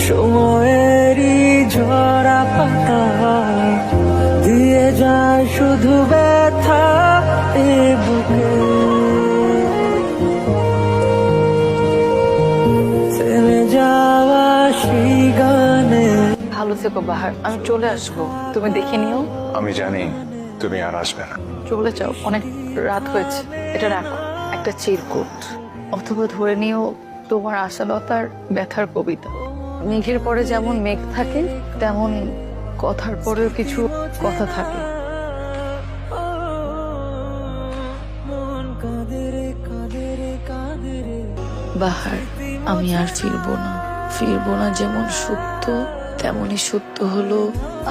সময়েরই ঝরা পাতা দিয়ে যায় শুধু ব্যথা এ বুকে। থেমে যাওয়া সেই গানে। ভালো থেকো বাহার, আমি চলে আসবো, তুমি দেখে নিও। আমি জানি তুমি আর আসবে না। চলে যাও, অনেক রাত হয়েছে। এটা রাখো, একটা চিরকুট, অথবা ধরে নিও তোমার আশালতার ব্যথার কবিতা। মেঘের পরে যেমন মেঘ থাকে, তেমন কথার পরেও কিছু কথা থাকে। বাহার, আমি আর ফিরবো না যেমন সত্য, তেমনই সত্য হলো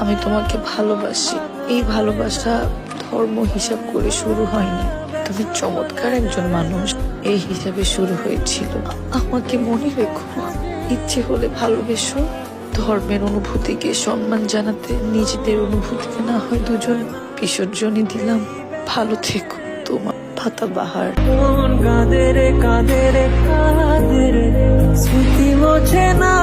আমি তোমাকে ভালোবাসি। এই ভালোবাসা ধর্ম হিসাব করে শুরু হয়নি, তুমি চমৎকার একজন মানুষ এই হিসাবে শুরু হয়েছিল। আমাকে মনে রেখো, ইচ্ছে হলে ভালোবেসো। ধর্মের অনুভূতিকে সম্মান জানাতে নিজেদের অনুভূতিকে না হয় দুজন বিসর্জনই দিলাম। ভালো থেকো, তোমার পাতা বাহার। মন কাঁদে রে, স্মৃতি মোছে না